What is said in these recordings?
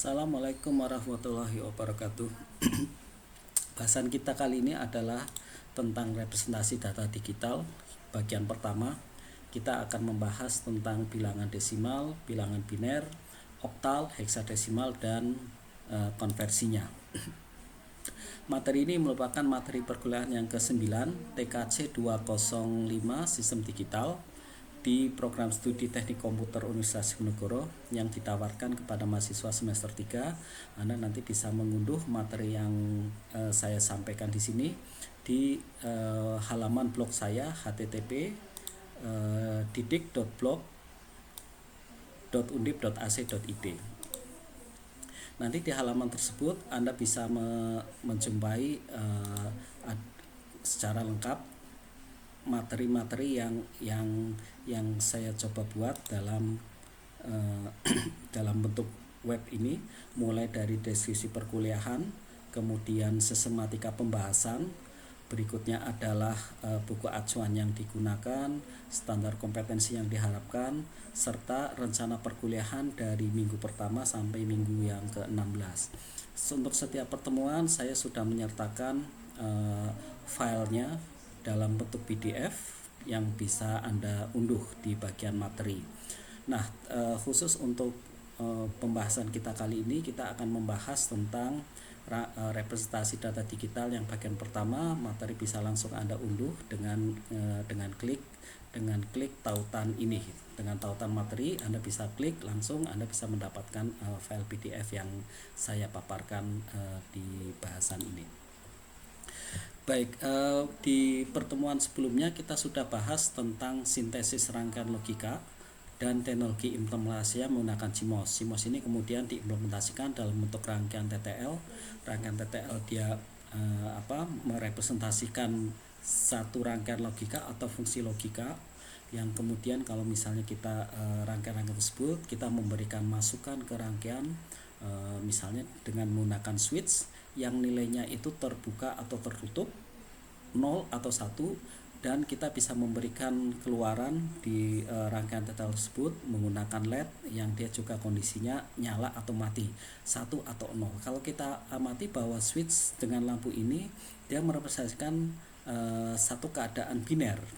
Assalamualaikum warahmatullahi wabarakatuh. Bahasan kita kali ini adalah tentang representasi data digital. Bagian pertama, kita akan membahas tentang bilangan desimal, bilangan biner, oktal, heksadesimal, dan konversinya. Materi ini merupakan materi perkuliahan yang ke-9 TKC 205 Sistem Digital di program studi Teknik Komputer Universitas Diponegoro yang ditawarkan kepada mahasiswa semester 3. Anda nanti bisa mengunduh materi yang saya sampaikan di sini di halaman blog saya http didik.blog.undip.ac.id. Nanti di halaman tersebut Anda bisa menjumpai secara lengkap materi-materi yang saya coba buat dalam dalam bentuk web ini, mulai dari deskripsi perkuliahan, kemudian sistematika pembahasan, berikutnya adalah buku acuan yang digunakan, standar kompetensi yang diharapkan, serta rencana perkuliahan dari minggu pertama sampai minggu yang ke-16. Untuk setiap pertemuan saya sudah menyertakan filenya dalam bentuk PDF yang bisa Anda unduh di bagian materi. Nah, khusus untuk pembahasan kita kali ini, kita akan membahas tentang representasi data digital yang bagian pertama. Materi bisa langsung Anda unduh dengan klik tautan ini. Dengan tautan materi Anda bisa klik langsung, Anda bisa mendapatkan file PDF yang saya paparkan di bahasan ini. Baik, di pertemuan sebelumnya kita sudah bahas tentang sintesis rangkaian logika dan teknologi implementasinya menggunakan CMOS. CMOS ini kemudian diimplementasikan dalam bentuk rangkaian TTL. Rangkaian TTL dia merepresentasikan satu rangkaian logika atau fungsi logika yang kemudian kalau misalnya kita rangkaian-rangkaian tersebut kita memberikan masukan ke rangkaian misalnya dengan menggunakan switch yang nilainya itu terbuka atau tertutup 0 atau 1, dan kita bisa memberikan keluaran di rangkaian TTL tersebut menggunakan LED yang dia juga kondisinya nyala atau mati 1 atau 0. Kalau kita amati bahwa switch dengan lampu ini dia merepresentasikan satu keadaan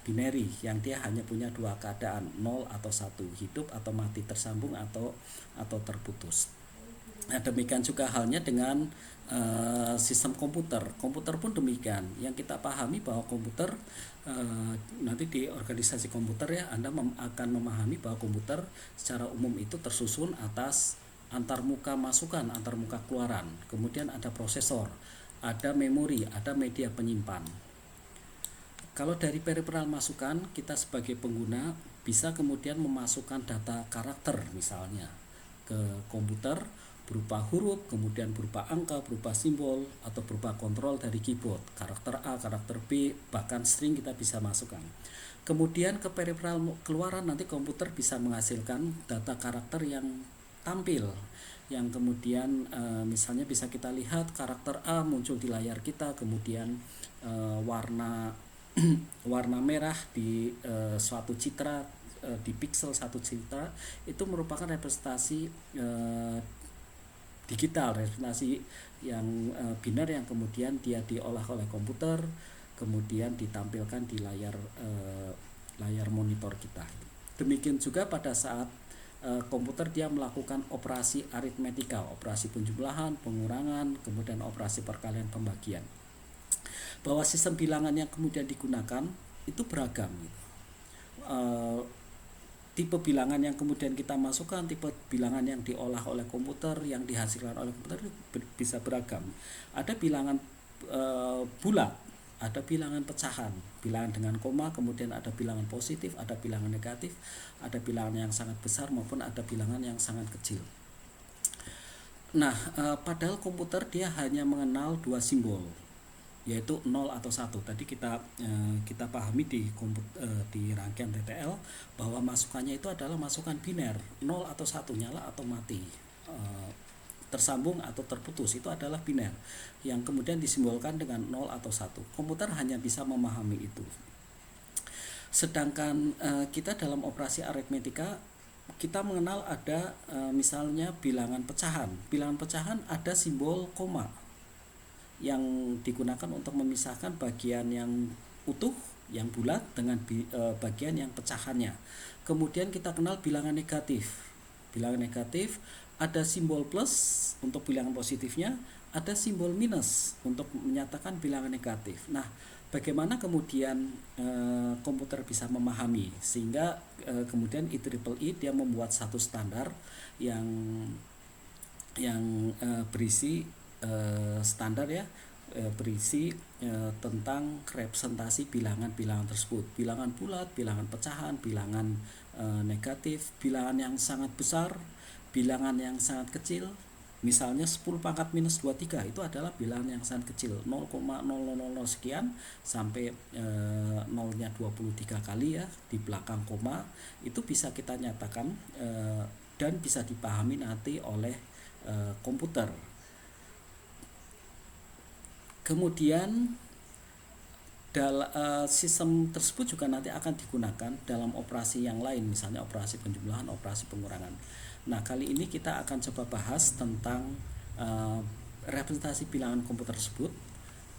binary yang dia hanya punya dua keadaan 0 atau 1, hidup atau mati, tersambung atau terputus. Nah, demikian juga halnya dengan sistem komputer pun demikian. Yang kita pahami bahwa komputer nanti di organisasi komputer ya Anda akan memahami bahwa komputer secara umum itu tersusun atas antarmuka masukan, antarmuka keluaran, kemudian ada prosesor, ada memori, ada media penyimpan. Kalau dari periferal masukan, kita sebagai pengguna bisa kemudian memasukkan data karakter misalnya ke komputer berupa huruf, kemudian berupa angka, berupa simbol, atau berupa kontrol dari keyboard, karakter A, karakter B, bahkan string kita bisa masukkan. Kemudian ke periferal keluaran nanti komputer bisa menghasilkan data karakter yang tampil, yang kemudian misalnya bisa kita lihat karakter A muncul di layar kita, kemudian warna warna merah di suatu citra, di pixel satu citra, itu merupakan representasi digital, representasi yang biner yang kemudian dia diolah oleh komputer, kemudian ditampilkan di layar monitor kita. Demikian juga pada saat komputer dia melakukan operasi aritmetika, operasi penjumlahan, pengurangan, kemudian operasi perkalian pembagian. Bahwa sistem bilangan yang kemudian digunakan itu beragam. Tipe bilangan yang kemudian kita masukkan, tipe bilangan yang diolah oleh komputer, yang dihasilkan oleh komputer bisa beragam. Ada bilangan bulat, ada bilangan pecahan, bilangan dengan koma, kemudian ada bilangan positif, ada bilangan negatif, ada bilangan yang sangat besar maupun ada bilangan yang sangat kecil. Nah, padahal komputer dia hanya mengenal dua simbol, yaitu 0 atau 1. Tadi kita pahami di rangkaian TTL bahwa masukannya itu adalah masukan biner, 0 atau 1, nyala atau mati, tersambung atau terputus, itu adalah biner yang kemudian disimbolkan dengan 0 atau 1. Komputer hanya bisa memahami itu. Sedangkan kita dalam operasi aritmetika kita mengenal ada misalnya bilangan pecahan. Bilangan pecahan ada simbol koma yang digunakan untuk memisahkan bagian yang utuh, yang bulat dengan bagian yang pecahannya. Kemudian kita kenal bilangan negatif. Bilangan negatif ada simbol plus untuk bilangan positifnya, ada simbol minus untuk menyatakan bilangan negatif. Nah, bagaimana kemudian komputer bisa memahami, sehingga kemudian IEEE dia membuat satu standar yang berisi standar ya, berisi tentang representasi bilangan-bilangan tersebut, bilangan bulat, bilangan pecahan, bilangan negatif, bilangan yang sangat besar, bilangan yang sangat kecil. Misalnya 10 pangkat minus 23 itu adalah bilangan yang sangat kecil, 0,000 sekian sampai nolnya 23 kali ya di belakang koma. Itu bisa kita nyatakan dan bisa dipahami nanti oleh komputer. Kemudian sistem tersebut juga nanti akan digunakan dalam operasi yang lain, misalnya operasi penjumlahan, operasi pengurangan. Nah, kali ini kita akan coba bahas tentang representasi bilangan komputer tersebut,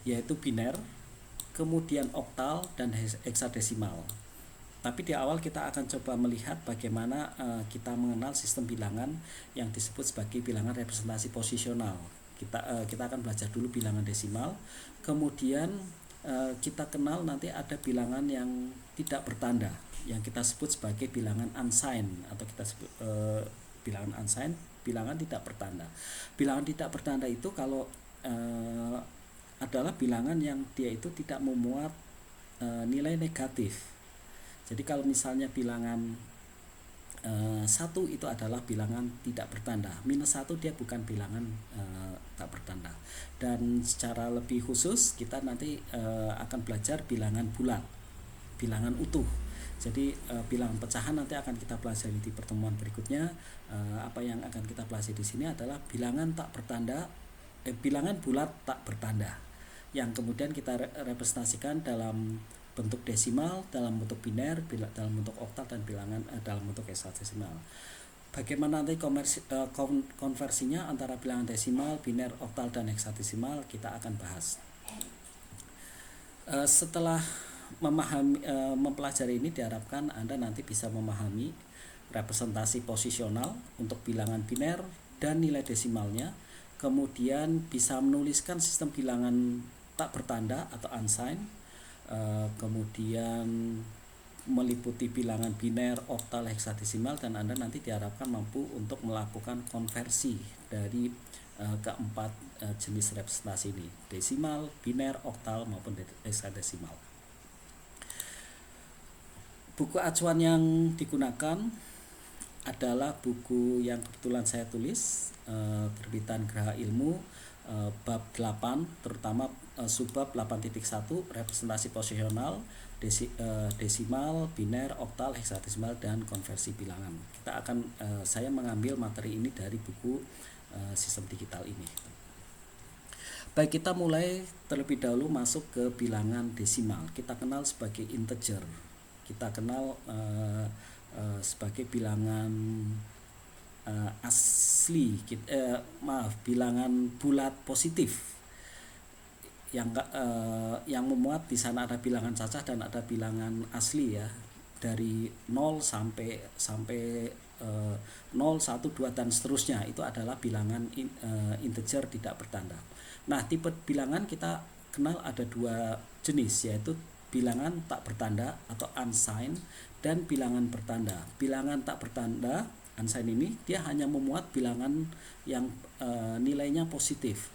yaitu biner, kemudian oktal, dan heksadesimal. Tapi di awal kita akan coba melihat bagaimana kita mengenal sistem bilangan yang disebut sebagai bilangan representasi posisional. Kita akan belajar dulu bilangan desimal, kemudian kita kenal nanti ada bilangan yang tidak bertanda yang kita sebut sebagai bilangan unsigned, atau kita sebut bilangan unsigned, bilangan tidak bertanda. Bilangan tidak bertanda itu kalau adalah bilangan yang dia itu tidak memuat nilai negatif. Jadi kalau misalnya bilangan 1 itu adalah bilangan tidak bertanda, minus 1 dia bukan bilangan tak bertanda. Dan secara lebih khusus kita nanti akan belajar bilangan bulat, bilangan utuh. Jadi bilangan pecahan nanti akan kita pelajari di pertemuan berikutnya. Apa yang akan kita pelajari di sini adalah bilangan tak bertanda, bilangan bulat tak bertanda, yang kemudian kita representasikan dalam bentuk desimal, dalam bentuk biner, dalam bentuk oktal, dan bilangan dalam bentuk heksadesimal. Bagaimana nanti konversinya antara bilangan desimal, biner, oktal, dan heksadesimal kita akan bahas. Setelah mempelajari ini, diharapkan Anda nanti bisa memahami representasi posisional untuk bilangan biner dan nilai desimalnya, kemudian bisa menuliskan sistem bilangan tak bertanda atau unsigned, kemudian meliputi bilangan biner, oktal, heksadesimal, dan Anda nanti diharapkan mampu untuk melakukan konversi dari keempat jenis representasi ini, desimal, biner, oktal, maupun heksadesimal. Buku acuan yang digunakan adalah buku yang kebetulan saya tulis, terbitan Graha Ilmu, bab 8, terutama subbab 8.1, representasi posisional, desimal, biner, oktal, heksadesimal, dan konversi bilangan. Saya mengambil materi ini dari buku sistem digital ini. Baik, kita mulai terlebih dahulu masuk ke bilangan desimal. Kita kenal sebagai integer, kita kenal sebagai bilangan asli, bilangan bulat positif yang memuat di sana ada bilangan cacah dan ada bilangan asli ya, dari 0 sampai 0, 1, 2 dan seterusnya. Itu adalah bilangan integer tidak bertanda. Nah, tipe bilangan kita kenal ada 2 jenis, yaitu bilangan tak bertanda atau unsigned dan bilangan bertanda. Bilangan tak bertanda unsigned ini dia hanya memuat bilangan yang nilainya positif,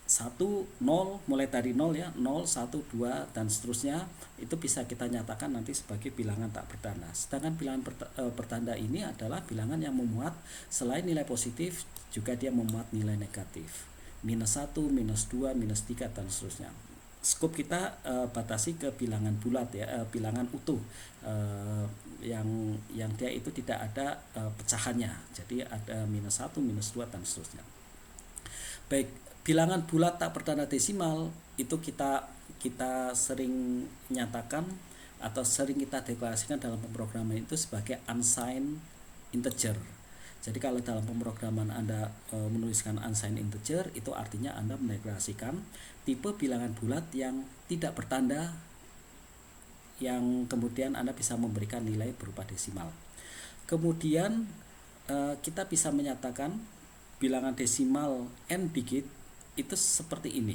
1, 0, mulai dari 0 ya, 0, 1, 2 dan seterusnya. Itu bisa kita nyatakan nanti sebagai bilangan tak bertanda. Sedangkan bilangan bertanda ini adalah bilangan yang memuat selain nilai positif juga dia memuat nilai negatif, minus 1, minus 2, minus 3 dan seterusnya. Skop kita batasi ke bilangan bulat ya, bilangan utuh, yang dia itu tidak ada pecahannya. Jadi ada minus 1, minus 2 dan seterusnya. Baik, bilangan bulat tak bertanda desimal itu kita sering nyatakan atau sering kita deklarasikan dalam pemrograman itu sebagai unsigned integer. Jadi kalau dalam pemrograman Anda menuliskan unsigned integer, itu artinya Anda mendeklarasikan tipe bilangan bulat yang tidak bertanda, yang kemudian Anda bisa memberikan nilai berupa desimal. Kemudian kita bisa menyatakan bilangan desimal n digit itu seperti ini.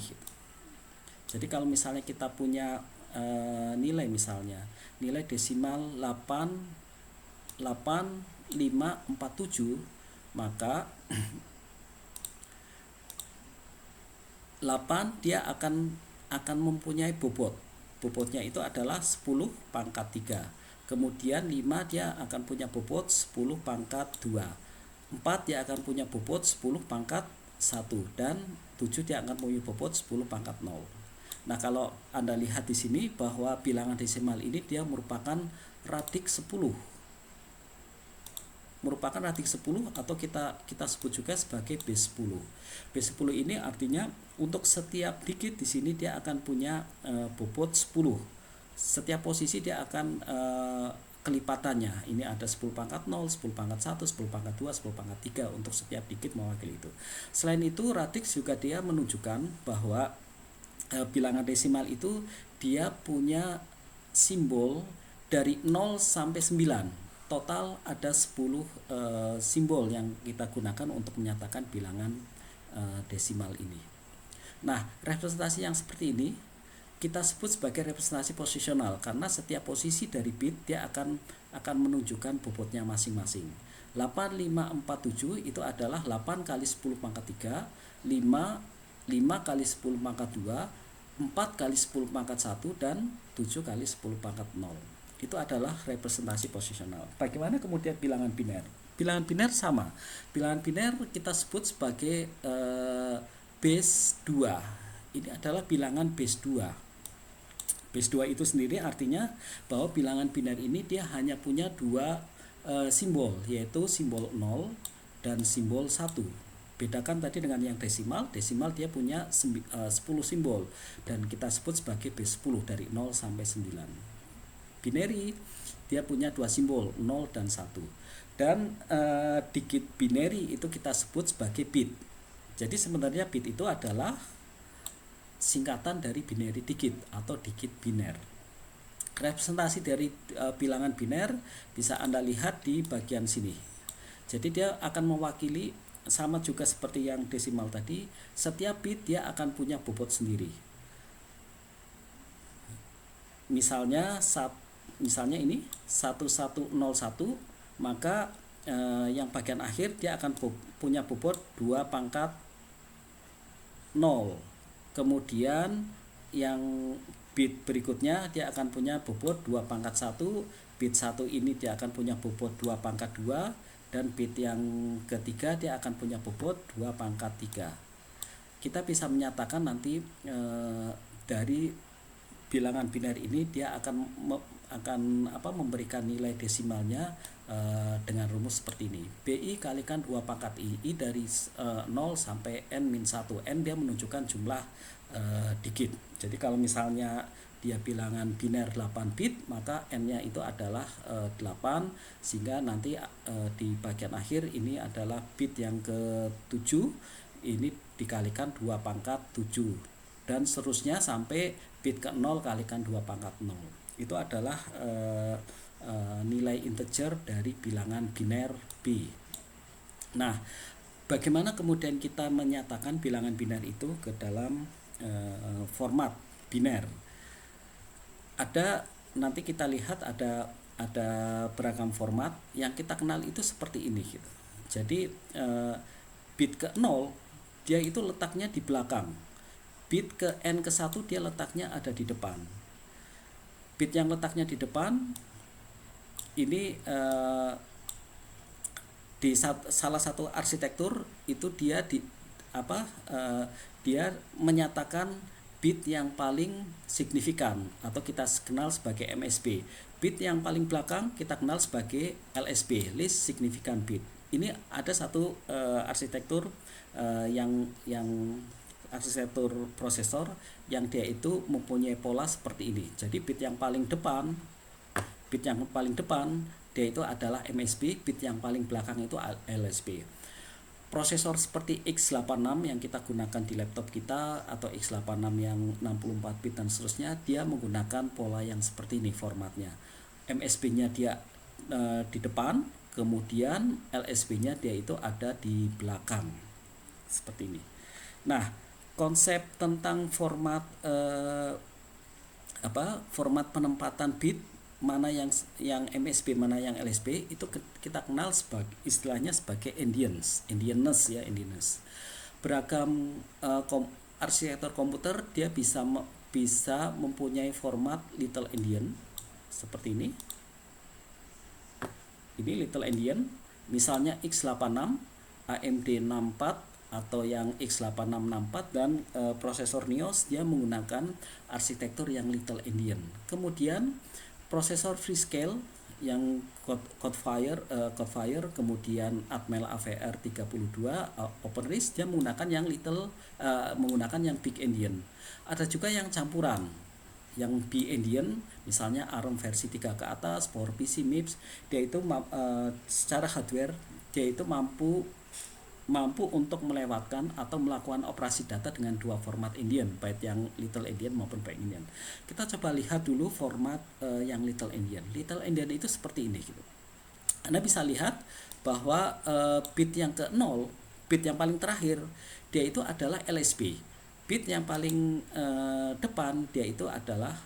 Jadi kalau misalnya kita punya nilai, misalnya nilai desimal 8547, maka 8 dia akan mempunyai bobotnya itu adalah 10 pangkat 3. Kemudian 5 dia akan punya bobot 10 pangkat 2. 4 dia akan punya bobot 10 pangkat 1, dan 7 dia akan punya bobot 10 pangkat 0. Nah, kalau Anda lihat di sini bahwa bilangan desimal ini dia merupakan radik 10. Atau kita sebut juga sebagai base 10. Base 10 ini artinya untuk setiap digit di sini dia akan punya bobot 10. Setiap posisi dia akan kelipatannya. Ini ada 10 pangkat 0, 10 pangkat 1, 10 pangkat 2, 10 pangkat 3 untuk setiap digit mewakili itu. Selain itu, radix juga dia menunjukkan bahwa bilangan desimal itu dia punya simbol dari 0 sampai 9. Total ada 10 simbol yang kita gunakan untuk menyatakan bilangan desimal ini. Nah, representasi yang seperti ini kita sebut sebagai representasi posisional, karena setiap posisi dari bit dia akan menunjukkan bobotnya masing-masing. 8547 itu adalah 8 kali 10 pangkat 3, 5 kali 10 pangkat 2, 4 kali 10 pangkat 1, dan 7 kali 10 pangkat 0. Itu adalah representasi posisional. Bagaimana kemudian bilangan biner? Bilangan biner sama. Bilangan biner kita sebut sebagai base 2. Ini adalah bilangan base 2. Base 2 itu sendiri artinya bahwa bilangan biner ini dia hanya punya 2 simbol, yaitu simbol 0 dan simbol 1. Bedakan tadi dengan yang desimal dia punya 10 simbol dan kita sebut sebagai base 10 dari 0 sampai 9. Binary dia punya 2 simbol, 0 dan 1. Dan digit binary itu kita sebut sebagai bit. Jadi sebenarnya bit itu adalah singkatan dari binary digit atau digit biner. Representasi dari bilangan biner bisa Anda lihat di bagian sini. Jadi dia akan mewakili, sama juga seperti yang desimal tadi, setiap bit dia akan punya bobot sendiri. Misalnya ini 1101, maka yang bagian akhir dia akan punya bobot 2 pangkat 0. Kemudian yang bit berikutnya dia akan punya bobot 2 pangkat 1. Bit 1 ini dia akan punya bobot 2 pangkat 2, dan bit yang ketiga dia akan punya bobot 2 pangkat 3. Kita bisa menyatakan nanti dari bilangan biner ini dia akan memberikan nilai desimalnya dengan rumus seperti ini. BI kalikan 2 pangkat I dari 0 sampai N-1. N dia menunjukkan jumlah digit. Jadi kalau misalnya dia bilangan biner 8 bit, maka N-nya itu adalah 8, sehingga nanti di bagian akhir ini adalah bit yang ke-7, ini dikalikan 2 pangkat 7, dan seterusnya sampai bit ke-0 kalikan 2 pangkat 0. Itu adalah nilai integer dari bilangan biner B. Nah, bagaimana kemudian kita menyatakan bilangan biner itu ke dalam format biner? Nanti kita lihat ada beragam format yang kita kenal itu seperti ini gitu. Jadi bit ke 0 dia itu letaknya di belakang. Bit ke N ke 1 dia letaknya ada di depan. Bit yang letaknya di depan ini di salah satu arsitektur itu dia dia menyatakan bit yang paling signifikan atau kita kenal sebagai MSB. Bit yang paling belakang kita kenal sebagai LSB, least significant bit. Ini ada satu arsitektur yang arsitektur prosesor yang dia itu mempunyai pola seperti ini. Jadi bit yang paling depan bit yang paling depan dia itu adalah MSB, bit yang paling belakang itu LSB. Prosesor seperti x86 yang kita gunakan di laptop kita atau x86 yang 64 bit dan seterusnya, dia menggunakan pola yang seperti ini formatnya. MSB-nya dia di depan, kemudian LSB-nya dia itu ada di belakang. Seperti ini. Nah, konsep tentang format format penempatan bit, mana yang MSB mana yang LSB, itu kita kenal sebagai istilahnya sebagai endianness ya, endianness. Beragam arsitektur komputer dia bisa mempunyai format little endian seperti ini. Ini little endian, misalnya x86, AMD 64 atau yang x86-64 dan prosesor Nios dia menggunakan arsitektur yang little endian. Kemudian prosesor Freescale yang Codefire, kemudian Atmel AVR 32, OpenRISC dia menggunakan yang menggunakan yang big endian. Ada juga yang campuran, yang big endian, misalnya ARM versi 3 ke atas, PowerPC, MIPS, dia itu secara hardware dia itu mampu untuk melewatkan atau melakukan operasi data dengan dua format endian, baik yang little endian maupun big endian. Kita coba lihat dulu format yang little endian. Little endian itu seperti ini gitu. Anda bisa lihat bahwa bit yang ke 0, bit yang paling terakhir dia itu adalah LSB. Bit yang paling depan dia itu adalah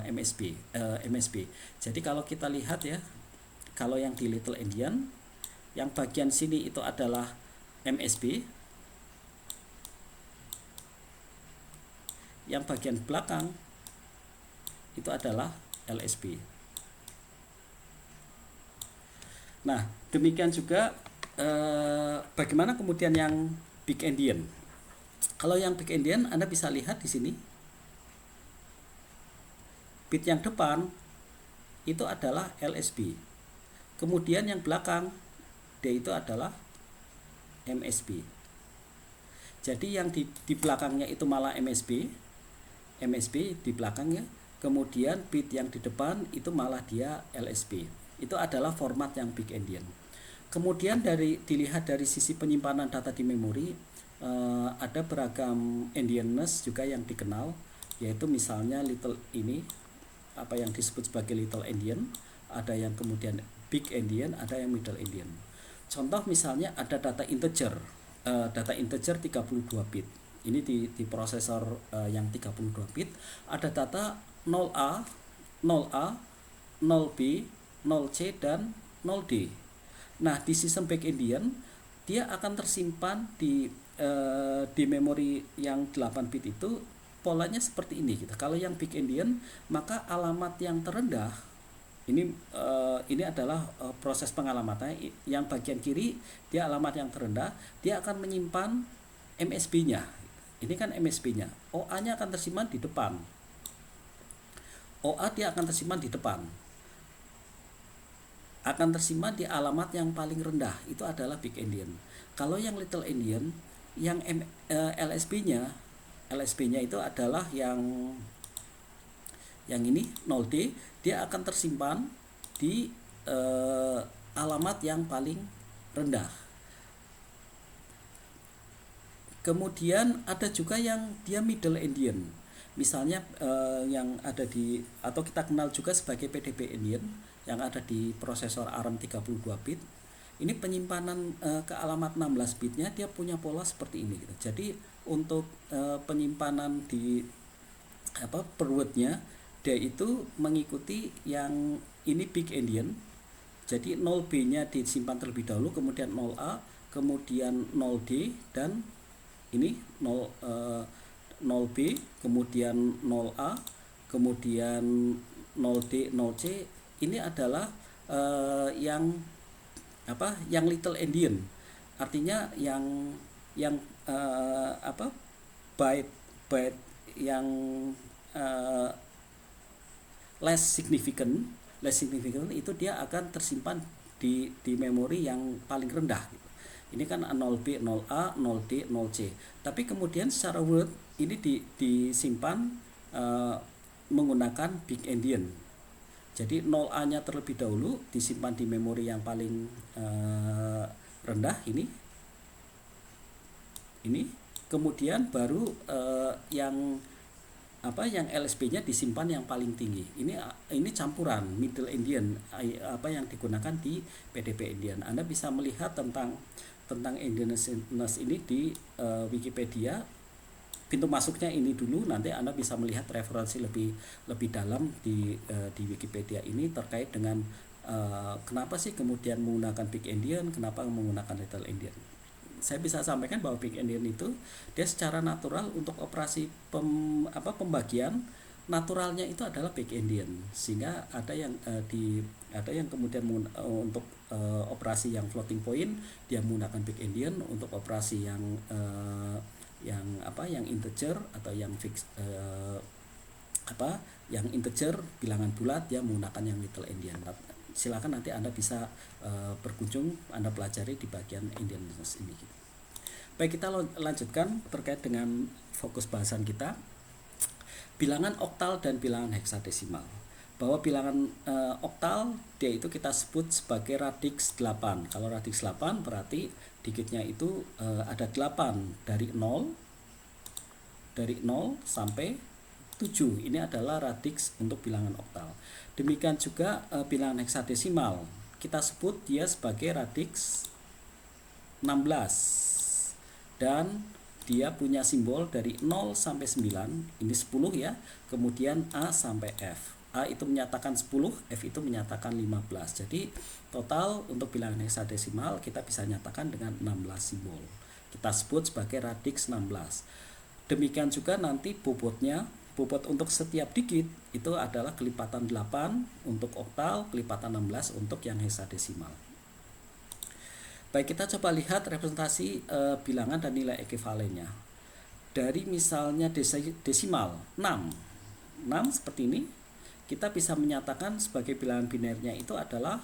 MSB. Jadi kalau kita lihat ya, kalau yang di little endian, yang bagian sini itu adalah MSB, yang bagian belakang itu adalah LSB. Nah, demikian juga bagaimana kemudian yang big endian. Kalau yang big endian Anda bisa lihat di sini, bit yang depan itu adalah LSB, kemudian yang belakang dia itu adalah MSB. Jadi yang di belakangnya itu malah MSB di belakangnya, kemudian bit yang di depan itu malah dia LSB. Itu adalah format yang big endian. Kemudian dilihat dari sisi penyimpanan data di memori, ada beragam endianness juga yang dikenal, yaitu misalnya little ini, apa yang disebut sebagai little endian, ada yang kemudian big endian, ada yang middle endian. Contoh misalnya ada data integer 32 bit. Ini di prosesor yang 32 bit ada data 0A, 0B, 0C dan 0D. Nah, di sistem big endian dia akan tersimpan di memori yang 8 bit itu polanya seperti ini gitu. Kalau yang big endian maka alamat yang terendah ini adalah proses pengalamannya. Yang bagian kiri dia alamat yang terendah, dia akan menyimpan MSB-nya. Ini kan MSB-nya. OA-nya akan tersimpan di depan. OA dia akan tersimpan di depan. Akan tersimpan di alamat yang paling rendah, itu adalah big endian. Kalau yang little endian, yang LSB-nya itu adalah yang ini 0D, dia akan tersimpan di alamat yang paling rendah. Kemudian ada juga yang dia middle endian, misalnya yang ada di, atau kita kenal juga sebagai PDB endian, yang ada di prosesor ARM 32 bit. Ini penyimpanan ke alamat 16 bitnya dia punya pola seperti ini gitu. Jadi untuk penyimpanan di per word-nya dia itu mengikuti yang ini big endian. Jadi 0B-nya disimpan terlebih dahulu, kemudian 0A, kemudian 0D, dan ini 0B, kemudian 0A, kemudian 0D, 0C. Ini adalah yang little endian. Artinya yang byte yang less significant itu dia akan tersimpan di memori yang paling rendah gitu. Ini kan 0B, 0A, 0D, 0C. Tapi kemudian secara word ini disimpan menggunakan big endian. Jadi 0A-nya terlebih dahulu disimpan di memori yang paling rendah ini, kemudian baru yang LSB-nya disimpan yang paling tinggi. Ini campuran middle endian yang digunakan di PDP endian. Anda bisa melihat tentang endianness ini di Wikipedia. Pintu masuknya ini dulu, nanti Anda bisa melihat referensi lebih dalam di Wikipedia ini terkait dengan kenapa sih kemudian menggunakan big endian, kenapa menggunakan little endian. Saya bisa sampaikan bahwa big endian itu dia secara natural untuk operasi pembagian naturalnya itu adalah big endian, sehingga ada yang kemudian untuk operasi yang floating point dia menggunakan big endian, untuk operasi yang integer atau yang fix yang integer bilangan bulat dia menggunakan yang little endian. Silakan nanti Anda bisa berkunjung, Anda pelajari di bagian endianness ini. Baik, kita lanjutkan terkait dengan fokus bahasan kita, bilangan oktal dan bilangan heksadesimal. Bahwa bilangan oktal dia itu kita sebut sebagai radix 8. Kalau radix 8 berarti digitnya itu ada 8 dari 0 sampai 7. Ini adalah radix untuk bilangan oktal. Demikian juga bilangan heksadesimal kita sebut dia sebagai radix 16 dan dia punya simbol dari 0 sampai 9, ini 10 ya, kemudian A sampai F. A itu menyatakan 10, F itu menyatakan 15. Jadi total untuk bilangan heksadesimal kita bisa nyatakan dengan 16 simbol. Kita sebut sebagai radix 16. Demikian juga nanti bobot untuk setiap digit itu adalah kelipatan 8 untuk oktal, kelipatan 16 untuk yang heksadesimal. Baik, kita coba lihat representasi bilangan dan nilai ekuivalennya. Dari misalnya desimal 6 seperti ini, kita bisa menyatakan sebagai bilangan binernya itu adalah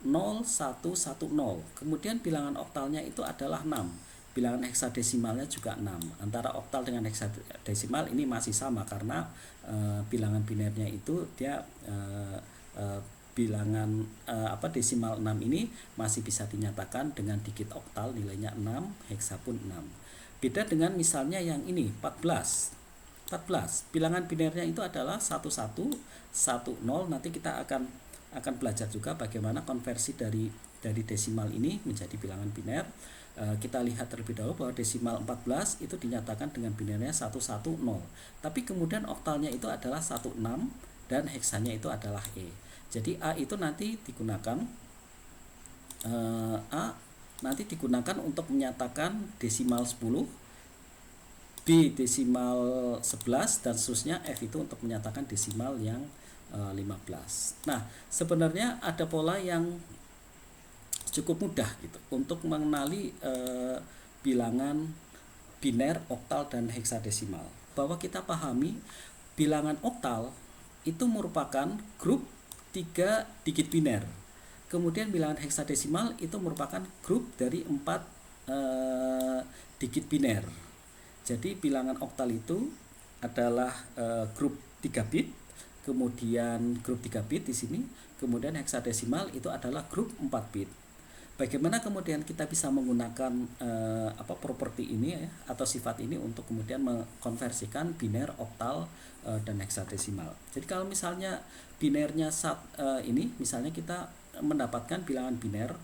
0, 1, 1, 0. Kemudian bilangan oktalnya itu adalah 6. Bilangan heksadesimalnya juga 6. Antara oktal dengan heksadesimal ini masih sama karena bilangan binernya itu dia bilangan desimal 6 ini masih bisa dinyatakan dengan digit oktal nilainya 6, heksa pun 6. Beda dengan misalnya yang ini 14. Bilangan binernya itu adalah 11, 10. Nanti kita akan belajar juga bagaimana konversi dari desimal ini menjadi bilangan biner. Kita lihat terlebih dahulu bahwa desimal 14 itu dinyatakan dengan binernya 110. Tapi kemudian oktalnya itu adalah 16 dan heksanya itu adalah E. Jadi A itu nanti digunakan untuk menyatakan desimal 10, B desimal 11 dan seterusnya, F itu untuk menyatakan desimal yang 15. Nah, sebenarnya ada pola yang cukup mudah gitu untuk mengenali bilangan biner, oktal dan heksadesimal. Bahwa kita pahami bilangan oktal itu merupakan grup 3 digit biner. Kemudian bilangan heksadesimal itu merupakan grup dari 4 digit biner. Jadi bilangan oktal itu adalah grup 3 bit, kemudian grup 3 bit di sini, kemudian heksadesimal itu adalah grup 4 bit. Bagaimana kemudian kita bisa menggunakan properti ini ya, atau sifat ini untuk kemudian mengkonversikan biner, oktal dan heksadesimal. Jadi kalau misalnya binernya ini misalnya kita mendapatkan bilangan biner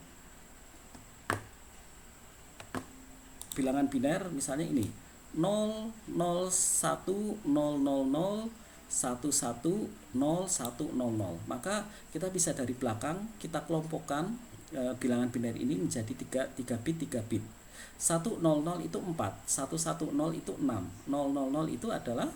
misalnya ini 0, 0, 1, 0, 0, 0, 1, 1, 0, 1, 0, 0. Maka kita bisa dari belakang kita kelompokkan bilangan biner ini menjadi 3 bit 3 bit. 100 itu 4, 110 itu 6, 000 itu adalah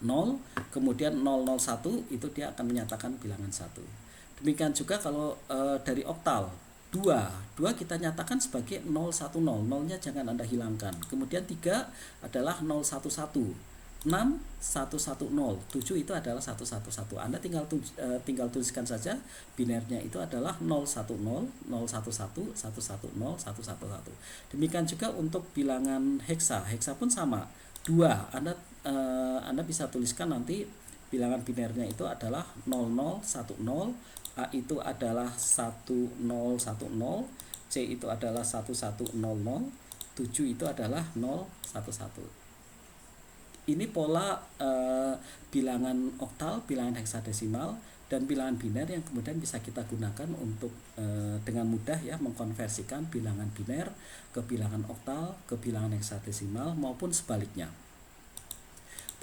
0, kemudian 001 itu dia akan menyatakan bilangan 1. Demikian juga kalau dari oktal 2 kita nyatakan sebagai 010, 0-nya jangan Anda hilangkan. Kemudian 3 adalah 011, 6 110, 7 itu adalah 111. Anda tinggal tuliskan saja binernya itu adalah 010, 011, 110, 111. Demikian juga untuk bilangan heksa pun sama. 2 Anda bisa tuliskan nanti bilangan binernya itu adalah 0010, A itu adalah 1010, C itu adalah 1100, 7 itu adalah 011. Ini pola bilangan oktal, bilangan heksadesimal, dan bilangan biner yang kemudian bisa kita gunakan untuk dengan mudah ya mengkonversikan bilangan biner ke bilangan oktal, ke bilangan heksadesimal maupun sebaliknya.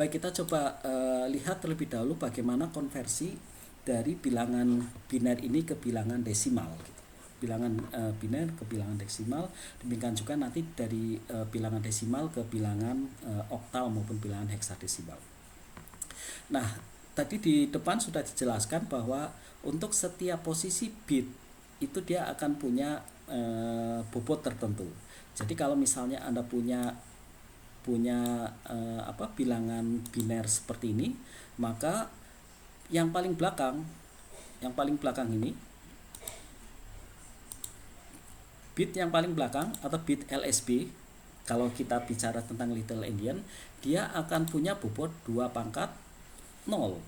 Baik, kita coba lihat terlebih dahulu bagaimana konversi dari bilangan biner ini ke bilangan desimal gitu. Bilangan biner ke bilangan desimal, demikian juga nanti dari bilangan desimal ke bilangan oktal maupun bilangan heksadesimal. Nah, tadi di depan sudah dijelaskan bahwa untuk setiap posisi bit itu dia akan punya bobot tertentu. Jadi kalau misalnya Anda punya bilangan biner seperti ini, maka yang paling belakang ini, bit yang paling belakang atau bit LSB, kalau kita bicara tentang Little Endian, dia akan punya bobot 2 pangkat 0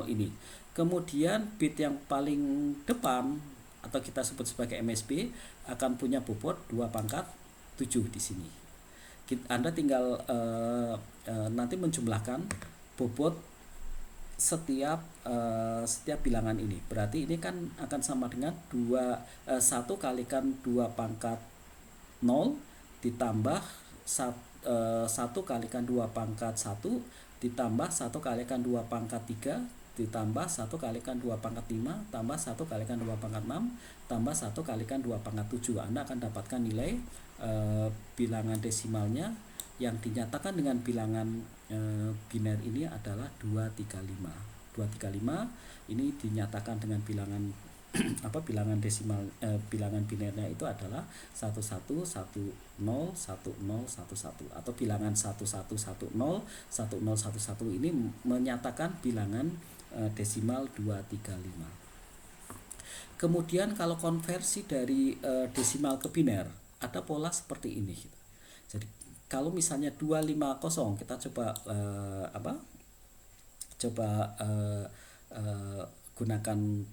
ini. Kemudian bit yang paling depan atau kita sebut sebagai MSB akan punya bobot 2 pangkat 7 di sini. Anda tinggal nanti menjumlahkan bobot setiap bilangan ini. Berarti ini kan akan sama dengan 1 kalikan 2 pangkat 0 ditambah 1 kalikan 2 pangkat 1 ditambah 1 kalikan 2 pangkat 3 ditambah 1 kalikan 2 pangkat 5 tambah 1 kalikan 2 pangkat 6 tambah 1 kalikan 2 pangkat 7. Anda akan dapatkan nilai bilangan desimalnya yang dinyatakan dengan bilangan biner ini adalah 235. 235 ini dinyatakan dengan bilangan bilangan desimal bilangan binernya itu adalah 11101011 atau bilangan 11101011 ini menyatakan bilangan desimal 235. Kemudian kalau konversi dari desimal ke biner ada pola seperti ini. Jadi kalau misalnya 250 kita coba gunakan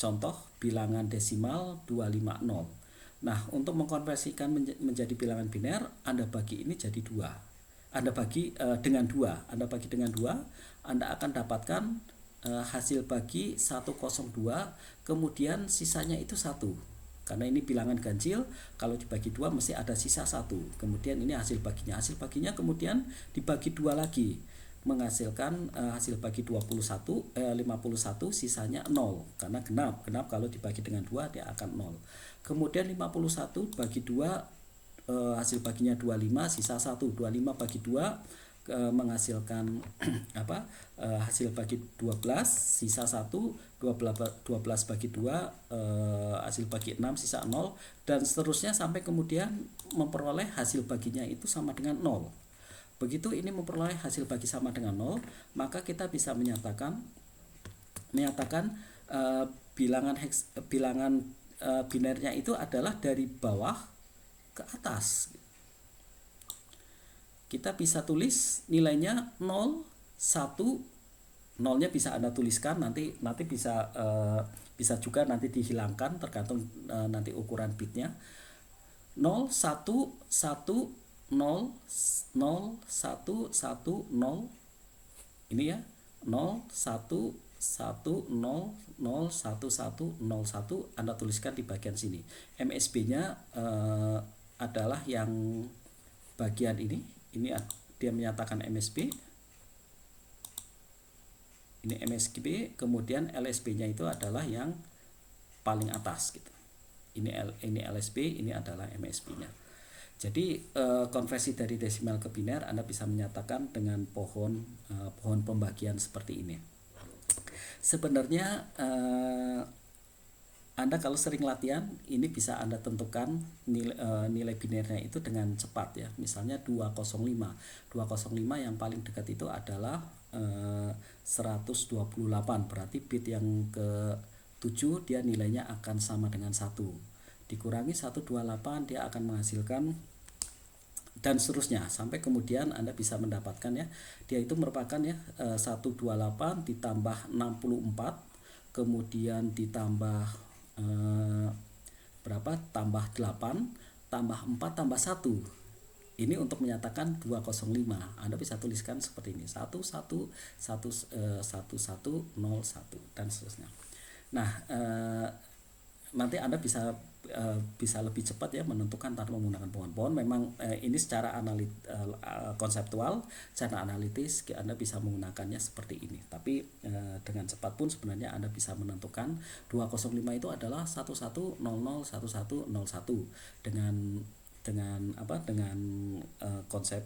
contoh bilangan desimal 250. Nah, untuk mengkonversikan menjadi bilangan biner, Anda bagi ini jadi 2. Anda bagi dengan 2. Anda bagi dengan 2, Anda akan dapatkan hasil bagi 102, kemudian sisanya itu 1. Karena ini bilangan ganjil, kalau dibagi 2 mesti ada sisa 1. Kemudian ini hasil baginya. Hasil baginya kemudian dibagi 2 lagi, menghasilkan hasil bagi 51 51, sisanya 0 karena genap kalau dibagi dengan 2 dia akan 0. Kemudian 51 bagi 2 hasil baginya 25, sisa 1. 25 bagi 2 menghasilkan hasil bagi 12, sisa 1. 12 bagi 2 hasil bagi 6, sisa 0, dan seterusnya sampai kemudian memperoleh hasil baginya itu sama dengan 0. Begitu ini memperoleh hasil bagi sama dengan 0, maka kita bisa menyatakan bilangan binernya itu adalah dari bawah ke atas. Kita bisa tulis nilainya 0, 1. Nolnya bisa Anda tuliskan, nanti bisa juga nanti dihilangkan tergantung nanti ukuran bitnya. 0, 1, 1, 0, 0, 1, 1, 0. Ini ya, 0, 1, 1, 0, 0, 1, 1, 0, 1. Anda tuliskan di bagian sini. MSB-nya adalah yang bagian ini dia menyatakan MSB. Ini MSB, kemudian LSB-nya itu adalah yang paling atas gitu. Ini LSB, ini adalah MSB-nya. Jadi konversi dari desimal ke biner Anda bisa menyatakan dengan pohon pembagian seperti ini. Sebenarnya Anda kalau sering latihan ini bisa Anda tentukan nilai binernya itu dengan cepat ya. Misalnya 205 yang paling dekat itu adalah 128, berarti bit yang ke 7 dia nilainya akan sama dengan 1. Dikurangi 128 dia akan menghasilkan dan seterusnya sampai kemudian Anda bisa mendapatkan ya, dia itu merupakan ya 128 ditambah 64 kemudian ditambah berapa, tambah 8 tambah 4 tambah 1. Ini untuk menyatakan 205. Anda bisa tuliskan seperti ini, 111101 dan seterusnya. Nah, nanti Anda bisa lebih cepat ya menentukan tanpa menggunakan pohon-pohon. Memang ini secara konseptual, secara analitis Anda bisa menggunakannya seperti ini. Tapi dengan cepat pun sebenarnya Anda bisa menentukan 205 itu adalah 11001101 dengan konsep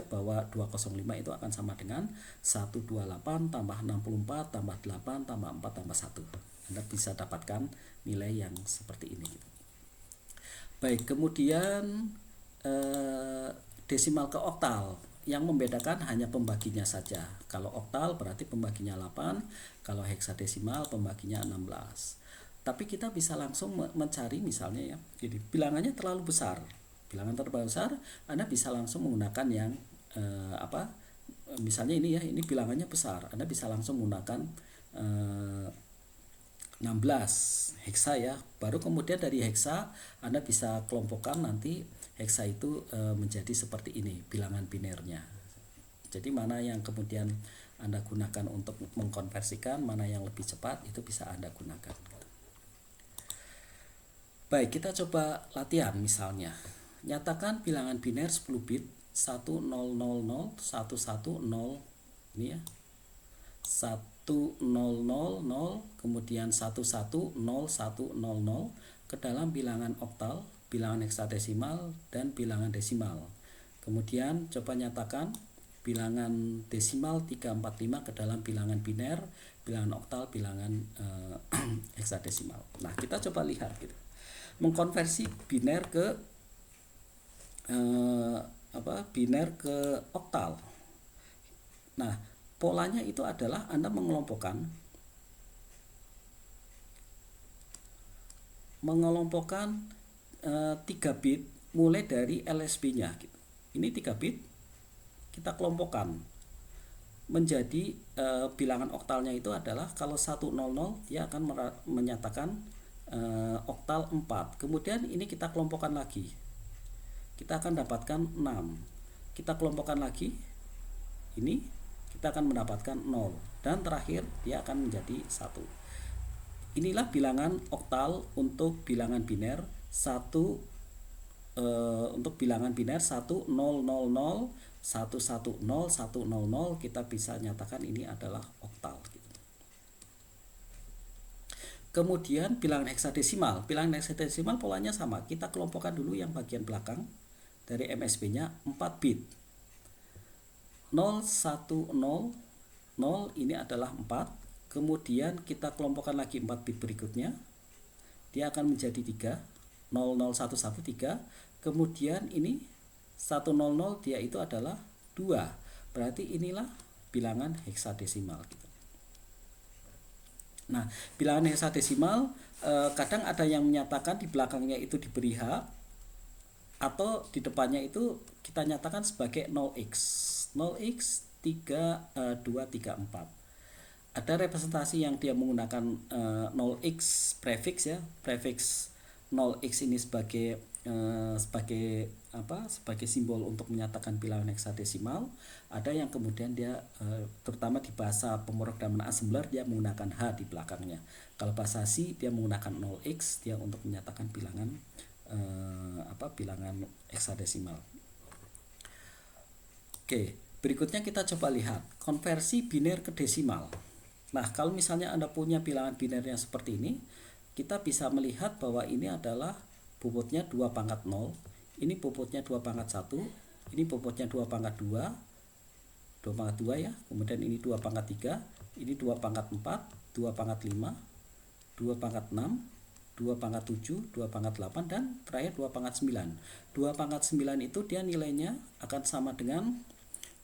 bahwa 205 itu akan sama dengan 128 tambah 64 tambah 8 tambah 4 tambah 1. Anda bisa dapatkan nilai yang seperti ini. Baik, kemudian desimal ke oktal, yang membedakan hanya pembaginya saja. Kalau oktal berarti pembaginya 8, kalau heksadesimal pembaginya 16. Tapi kita bisa langsung mencari misalnya ya, jadi bilangannya terlalu besar. Bilangan terlalu besar, Anda bisa langsung menggunakan yang misalnya ini ya, ini bilangannya besar. Anda bisa langsung menggunakan 16 heksa ya. Baru kemudian dari heksa Anda bisa kelompokkan nanti heksa itu menjadi seperti ini bilangan binernya. Jadi mana yang kemudian Anda gunakan untuk mengkonversikan, mana yang lebih cepat, itu bisa Anda gunakan. Baik, kita coba latihan misalnya. Nyatakan bilangan biner 10 bit 1000 110 ini ya. 1000 kemudian 110100 ke dalam bilangan oktal, bilangan heksadesimal dan bilangan desimal. Kemudian coba nyatakan bilangan desimal 345 ke dalam bilangan biner, bilangan oktal, bilangan heksadesimal. Nah, kita coba lihat gitu. Mengkonversi biner ke biner ke oktal. Nah, polanya itu adalah Anda mengelompokkan 3 bit mulai dari LSB-nya gitu. Ini 3 bit kita kelompokkan menjadi bilangan oktalnya itu adalah kalau 100 dia akan menyatakan oktal 4. Kemudian ini kita kelompokkan lagi. Kita akan dapatkan 6. Kita kelompokkan lagi. Ini kita akan mendapatkan 0 dan terakhir dia akan menjadi 1. Inilah bilangan oktal untuk bilangan biner 1 untuk bilangan biner 1000 110 100 kita bisa nyatakan ini adalah oktal gitu. Kemudian bilangan heksadesimal. Bilangan heksadesimal polanya sama. Kita kelompokkan dulu yang bagian belakang dari MSB-nya 4 bit. 0 1 0 0 ini adalah 4. Kemudian kita kelompokkan lagi 4 bit berikutnya. Dia akan menjadi 3. 0 0 1 1 3. Kemudian ini 100 dia itu adalah 2. Berarti inilah bilangan heksadesimal gitu. Nah, bilangan heksadesimal kadang ada yang menyatakan di belakangnya itu diberi H atau di depannya itu kita nyatakan sebagai 0x 3 2 3 4. Ada representasi yang dia menggunakan 0x prefiks ya, prefiks 0x ini sebagai simbol untuk menyatakan bilangan heksadesimal. Ada yang kemudian dia terutama di bahasa pemrograman assembler dia menggunakan H di belakangnya. Kalau bahasa C dia menggunakan 0x dia untuk menyatakan bilangan bilangan heksadesimal. Oke, berikutnya kita coba lihat konversi biner ke desimal. Nah, kalau misalnya Anda punya bilangan biner yang seperti ini, kita bisa melihat bahwa ini adalah bobotnya 2 pangkat 0, ini bobotnya 2 pangkat 1, ini bobotnya 2 pangkat 2 pangkat 2 ya, kemudian ini 2 pangkat 3, ini 2 pangkat 4, 2 pangkat 5, 2 pangkat 6, 2 pangkat 7, 2 pangkat 8, dan terakhir 2 pangkat 9. 2 pangkat 9 itu dia nilainya akan sama dengan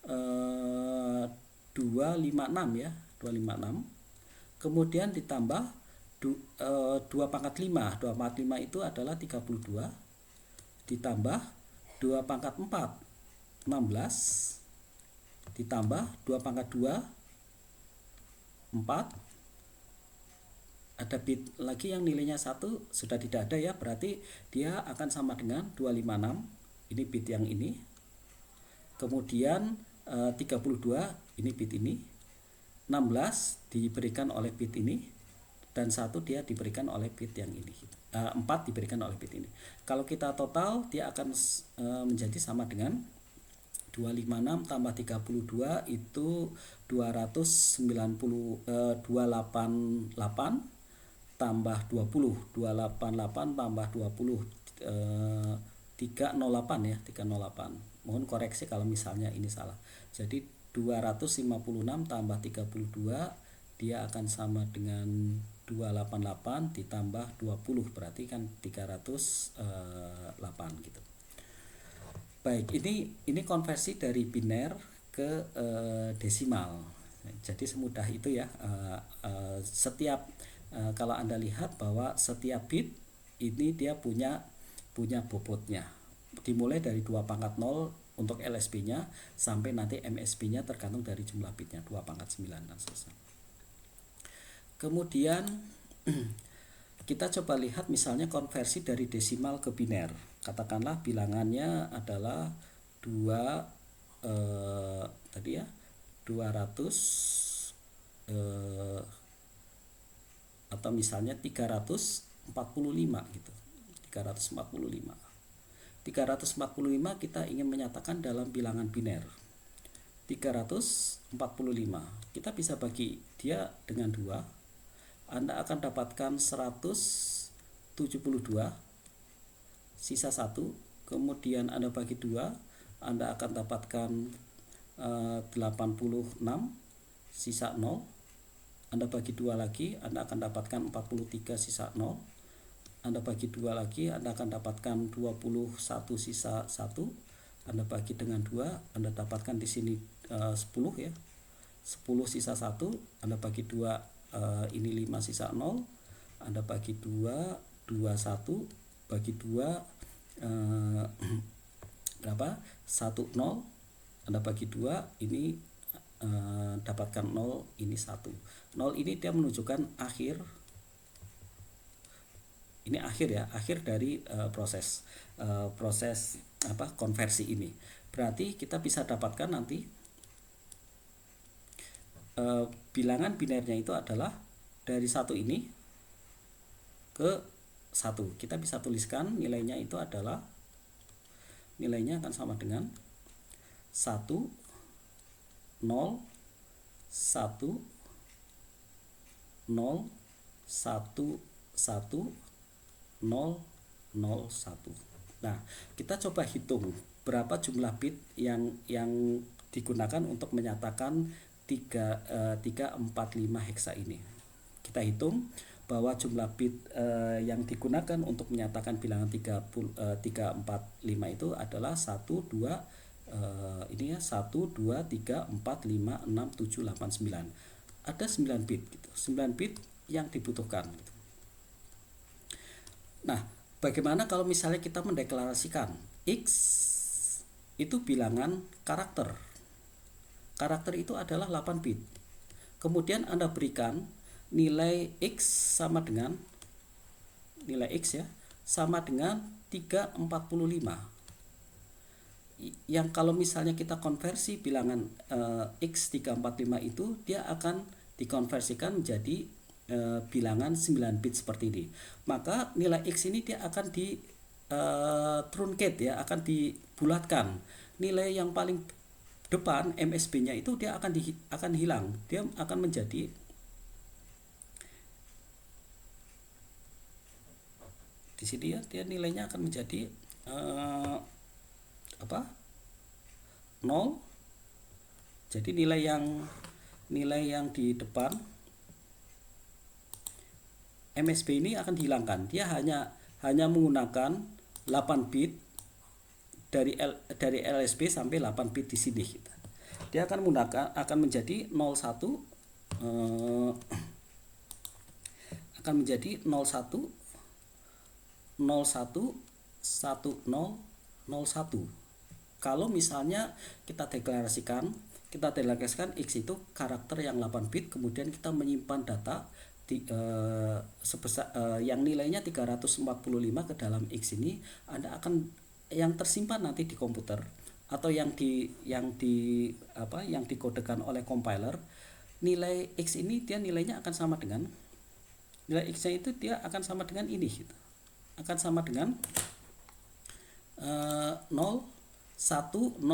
256 ya, 256. Kemudian ditambah 2 pangkat 5. 2 pangkat 5 itu adalah 32 ditambah 2 pangkat 4 16 ditambah 2 pangkat 2 4. Ada bit lagi yang nilainya 1 sudah tidak ada ya, berarti dia akan sama dengan 256. Ini bit yang ini. Kemudian 32 ini bit ini. 16 diberikan oleh bit ini, dan 1 dia diberikan oleh bit yang ini. 4 diberikan oleh bit ini. Kalau kita total, dia akan menjadi sama dengan 256 tambah 32 itu 288 tambah 20. 288 tambah 20 308 ya, 308. Mohon koreksi kalau misalnya ini salah. Jadi 256 tambah 32 dia akan sama dengan 288 ditambah 20, berarti kan 308 gitu. Baik, ini konversi dari biner ke desimal. Jadi semudah itu ya. Setiap kalau Anda lihat bahwa setiap bit ini dia punya bobotnya. Dimulai dari 2 pangkat 0 untuk LSB-nya sampai nanti MSB-nya tergantung dari jumlah bitnya 2 pangkat 9 dan seterusnya. Kemudian kita coba lihat misalnya konversi dari desimal ke biner. Katakanlah bilangannya adalah 2 tadi ya 200 atau misalnya 345 gitu. 345 kita ingin menyatakan dalam bilangan biner 345. Kita bisa bagi dia dengan 2. Anda akan dapatkan 172 sisa 1. Kemudian Anda bagi 2, Anda akan dapatkan 86 sisa 0. Anda bagi 2 lagi, Anda akan dapatkan 43 sisa 0. Anda bagi 2 lagi, Anda akan dapatkan 21 sisa 1. Anda bagi dengan 2, Anda dapatkan di sini 10 ya. 10 sisa 1, Anda bagi 2, ini 5 sisa 0. Anda bagi 2, 21 bagi 2 berapa? 1 0. Anda bagi 2, ini dapatkan 0, ini 1. 0 ini dia menunjukkan akhir. Ini akhir ya, akhir dari proses konversi ini. Berarti kita bisa dapatkan nanti bilangan binernya itu adalah dari 1 ini ke 1. Kita bisa tuliskan nilainya itu adalah, nilainya akan sama dengan 1 0 1 0 1 1 0 0 1. Nah, kita coba hitung berapa jumlah bit yang digunakan untuk menyatakan 345 heksa ini. Kita hitung bahwa jumlah bit yang digunakan untuk menyatakan bilangan 345 itu adalah 1 2 ini ya 1 2 3 4 5 6 7 8 9. Ada 9 bit gitu. 9 bit yang dibutuhkan gitu. Nah, bagaimana kalau misalnya kita mendeklarasikan X itu bilangan karakter. Karakter itu adalah 8 bit. Kemudian Anda berikan nilai X sama dengan nilai X ya, sama dengan 345. Yang kalau misalnya kita konversi bilangan X 345 itu dia akan dikonversikan menjadi bilangan 9 bit seperti ini. Maka nilai X ini dia akan di truncate ya, akan dibulatkan. Nilai yang paling depan MSB-nya itu dia akan hilang. Dia akan menjadi di sini ya, dia nilainya akan menjadi 0. Jadi nilai yang di depan MSB ini akan dihilangkan. Dia hanya menggunakan 8 bit dari LSB sampai 8 bit di sini. Dia akan menjadi 01 akan menjadi 01 01 10 01. Kalau misalnya kita deklarasikan X itu karakter yang 8 bit, kemudian kita menyimpan data yang nilainya 345 ke dalam X ini, Anda akan yang tersimpan nanti di komputer atau yang dikodekan oleh compiler, nilai X ini dia nilainya akan sama dengan nilai X-nya itu dia akan sama dengan ini gitu. Akan sama dengan 0 1 0 1 1 0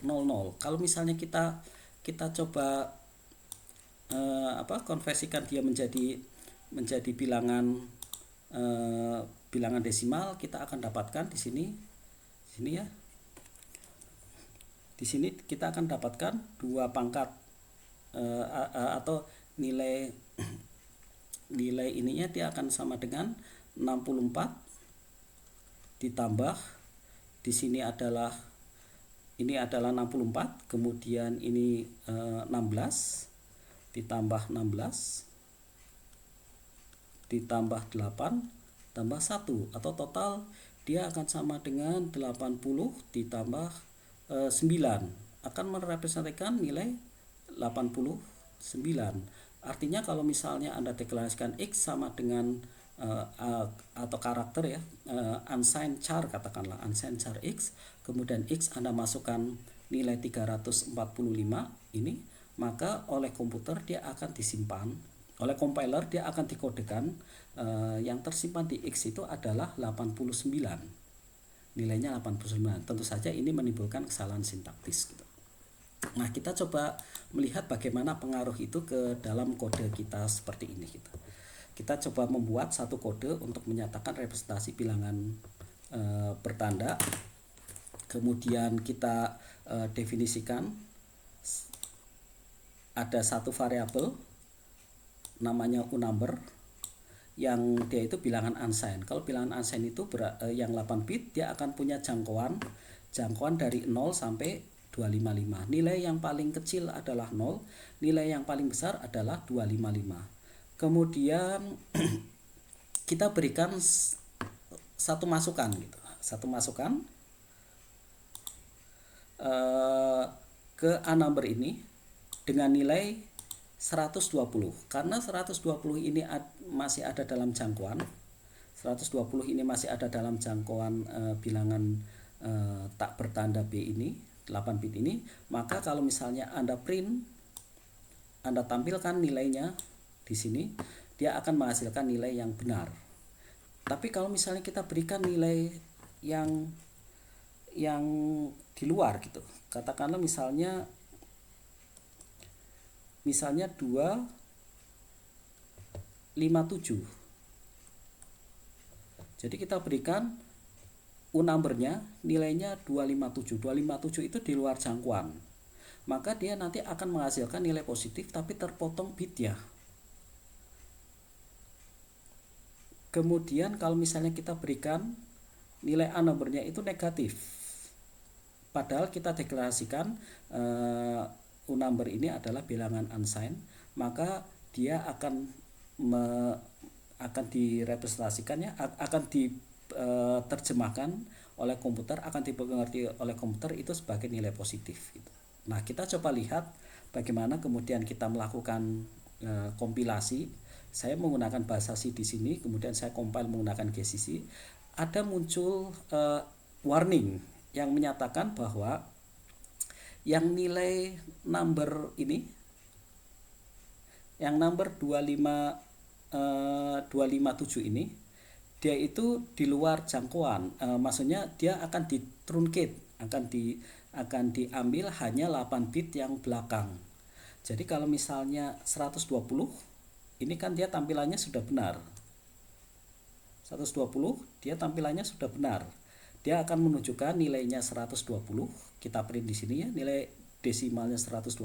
0. Kalau misalnya kita coba konversikan dia menjadi bilangan desimal, kita akan dapatkan di sini ya. Di sini kita akan dapatkan 2 pangkat atau nilai ininya dia akan sama dengan 64 ditambah di sini adalah 64, kemudian ini 16 ditambah 16 ditambah 8 tambah 1, atau total dia akan sama dengan 80 ditambah 9, akan merepresentasikan nilai 89. Artinya kalau misalnya Anda deklarasikan X sama dengan atau karakter ya, unsigned char, katakanlah unsigned char X, kemudian X Anda masukkan nilai 345 ini, maka oleh komputer dia akan disimpan, oleh compiler dia akan dikodekan yang tersimpan di X itu adalah 89, nilainya 89. Tentu saja ini menimbulkan kesalahan sintaktis gitu. Nah, kita coba melihat bagaimana pengaruh itu ke dalam kode kita seperti ini gitu. Kita coba membuat satu kode untuk menyatakan representasi bilangan bertanda. Kemudian kita definisikan ada satu variabel namanya unumber yang dia itu bilangan unsigned. Kalau bilangan unsigned itu yang 8 bit, dia akan punya jangkauan dari 0 sampai 255. Nilai yang paling kecil adalah 0, nilai yang paling besar adalah 255. Kemudian kita berikan satu masukan gitu. Satu masukan ke A-number ini dengan nilai 120. Karena 120 ini masih ada dalam jangkauan. 120 ini masih ada dalam jangkauan bilangan tak bertanda B ini, 8 bit ini, maka kalau misalnya Anda tampilkan nilainya di sini, dia akan menghasilkan nilai yang benar. Tapi kalau misalnya kita berikan nilai yang di luar gitu, katakanlah misalnya 257. Jadi kita berikan unumbernya, nilainya 257. 257 itu di luar jangkauan. Maka dia nanti akan menghasilkan nilai positif tapi terpotong bit ya. Kemudian kalau misalnya kita berikan nilai A-numbernya itu negatif, padahal kita deklarasikan unumber ini adalah bilangan unsigned, maka dia akan direpresentasikannya, akan diterjemahkan oleh komputer, akan dipengerti oleh komputer itu sebagai nilai positif gitu. Nah, kita coba lihat bagaimana kemudian kita melakukan kompilasi. Saya menggunakan bahasa C di sini, kemudian saya compile menggunakan GCC. Ada muncul warning yang menyatakan bahwa yang nilai number ini, yang number 257 ini, dia itu di luar jangkauan. Maksudnya dia akan ditruncate, akan diambil hanya 8 bit yang belakang. Jadi kalau misalnya 120, ini kan dia tampilannya sudah benar. 120 dia tampilannya sudah benar. Dia akan menunjukkan nilainya 120. Kita print di sini ya, nilai desimalnya 120,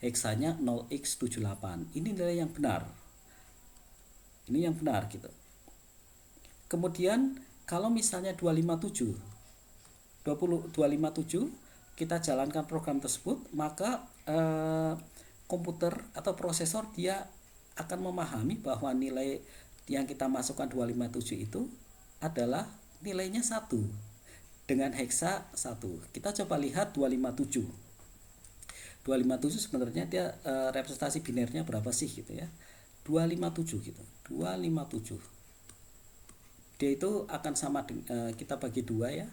heksanya 0x78. Ini nilai yang benar. Ini yang benar gitu. Kemudian kalau misalnya 257 kita jalankan program tersebut, maka komputer atau prosesor dia akan memahami bahwa nilai yang kita masukkan 257 itu adalah nilainya 1. dengan heksa 1. Kita coba lihat 257. 257 sebenarnya dia representasi binernya berapa sih gitu ya. 257 gitu. 257. Dia itu akan sama kita bagi 2 ya.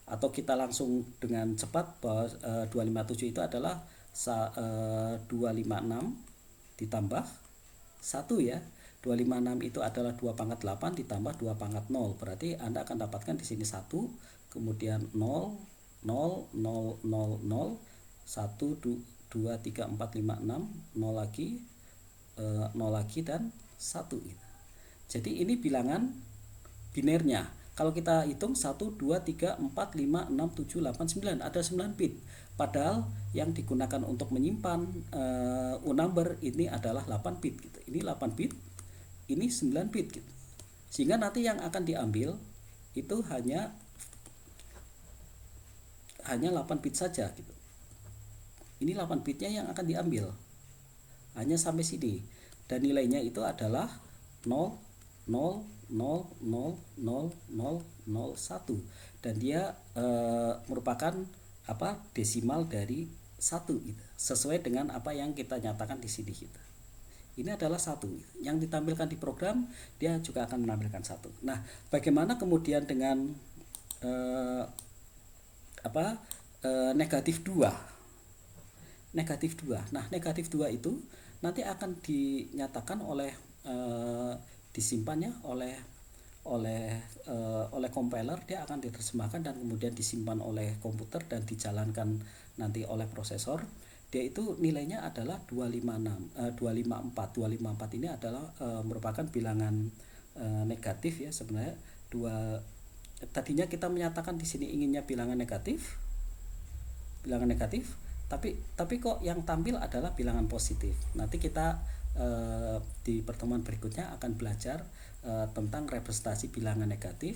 Atau kita langsung dengan cepat bahwa 257 itu adalah 256 ditambah 1 ya. 256 itu adalah 2 pangkat 8 ditambah 2 pangkat 0. Berarti Anda akan dapatkan di sini 1, kemudian 0, 0, 0, 0, 0, 1, 2, 3, 4, 5, 6, 0 lagi, 0 lagi, dan 1. Jadi ini bilangan binernya. Kalau kita hitung 1, 2, 3, 4, 5, 6, 7, 8, 9, ada 9 bit. Padahal yang digunakan untuk menyimpan number ini adalah 8 bit gitu. Ini 8 bit, ini 9 bit gitu. Sehingga nanti yang akan diambil itu hanya 8 bit saja gitu. Ini 8 bitnya yang akan diambil. Hanya sampai sini. Dan nilainya itu adalah 0, 0, 0, 0, 0, 0, 0, 1. Dan dia merupakan desimal dari 1 gitu. Sesuai dengan apa yang kita nyatakan di sini gitu. Ini adalah 1 gitu. Yang ditampilkan di program dia juga akan menampilkan 1. Nah, bagaimana kemudian dengan negatif 2? Negatif 2. Nah, negatif 2 itu nanti akan dinyatakan oleh disimpannya oleh compiler. Dia akan diterjemahkan dan kemudian disimpan oleh komputer dan dijalankan nanti oleh prosesor. Dia itu nilainya adalah 254. 254 ini adalah merupakan bilangan negatif ya sebenarnya. Tadinya kita menyatakan di sini inginnya bilangan negatif, tapi kok yang tampil adalah bilangan positif. Nanti kita di pertemuan berikutnya akan belajar tentang representasi bilangan negatif.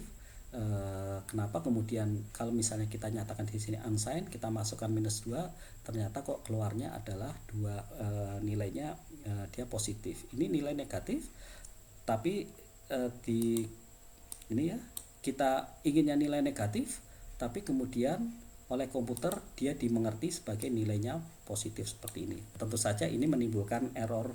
Kenapa kemudian kalau misalnya kita nyatakan di sini unsigned, kita masukkan -2, ternyata kok keluarnya adalah 2, nilainya dia positif. Ini nilai negatif, tapi di ini ya kita inginnya nilai negatif, tapi kemudian oleh komputer dia dimengerti sebagai nilainya positif seperti ini. Tentu saja ini menimbulkan error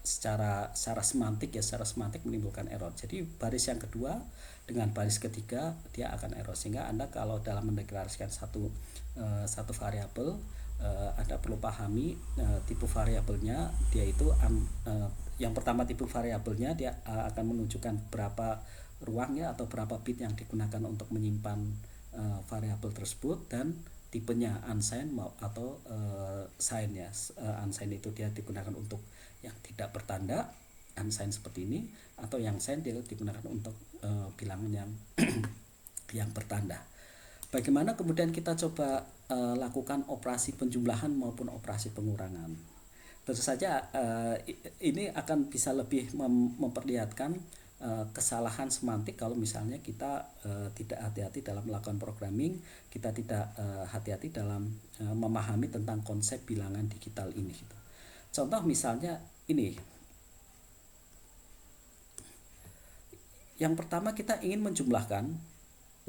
secara semantik ya, secara semantik menimbulkan error. Jadi baris yang kedua dengan baris ketiga dia akan error, sehingga Anda kalau dalam mendeklarasikan satu variabel Anda perlu pahami tipe variabelnya. Dia itu yang pertama, tipe variabelnya dia akan menunjukkan berapa ruang ya atau berapa bit yang digunakan untuk menyimpan variabel tersebut, dan tipenya unsigned atau signed ya. Unsigned itu dia digunakan untuk yang tidak bertanda, unsigned seperti ini, atau yang signed dia digunakan untuk bilangan yang bertanda. Bagaimana kemudian kita coba lakukan operasi penjumlahan maupun operasi pengurangan? Tentu saja ini akan bisa lebih memperlihatkan kesalahan semantik kalau misalnya kita tidak hati-hati dalam melakukan programming, kita tidak hati-hati dalam memahami tentang konsep bilangan digital ini gitu. Contoh misalnya ini. Yang pertama kita ingin menjumlahkan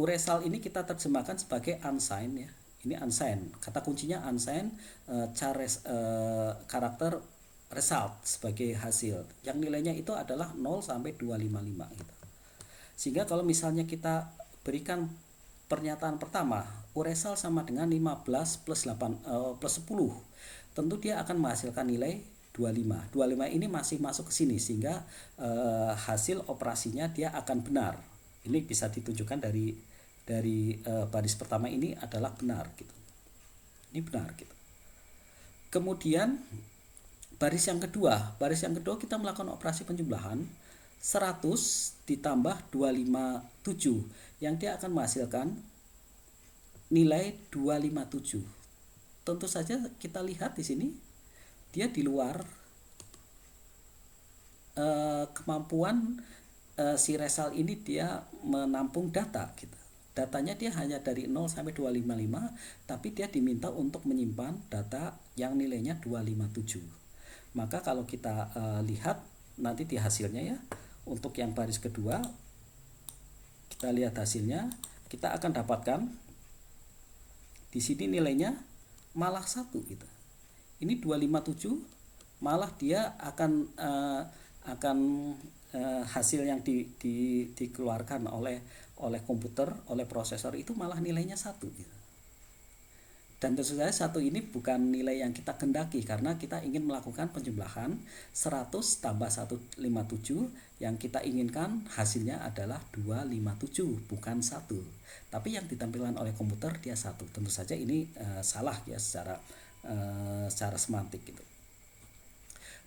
uresal ini, kita terjemahkan sebagai unsigned ya. Ini unsigned. Kata kuncinya unsigned, karakter result sebagai hasil yang nilainya itu adalah 0 sampai 255 gitu. Sehingga kalau misalnya kita berikan pernyataan pertama, uresal sama dengan 15 plus 8 plus 10, tentu dia akan menghasilkan nilai 25. 25 ini masih masuk ke sini, sehingga hasil operasinya dia akan benar. Ini bisa ditunjukkan dari baris pertama ini adalah benar gitu. Ini benar gitu. Kemudian baris yang kedua kita melakukan operasi penjumlahan 100 ditambah 257 yang dia akan menghasilkan nilai 257. Tentu saja kita lihat di sini dia di luar kemampuan si resal ini dia menampung data gitu. Datanya dia hanya dari 0 sampai 255, tapi dia diminta untuk menyimpan data yang nilainya 257. Maka kalau kita lihat nanti di hasilnya ya, untuk yang baris kedua kita lihat hasilnya, kita akan dapatkan di sini nilainya malah 1 gitu. Ini 257 malah dia akan hasil yang dikeluarkan oleh komputer, oleh prosesor itu malah nilainya 1 gitu. Dan tentu saja 1 ini bukan nilai yang kita kendaki karena kita ingin melakukan penjumlahan 100 tambah 157, yang kita inginkan hasilnya adalah 257 bukan 1. Tapi yang ditampilkan oleh komputer dia 1. Tentu saja ini salah ya secara semantik gitu.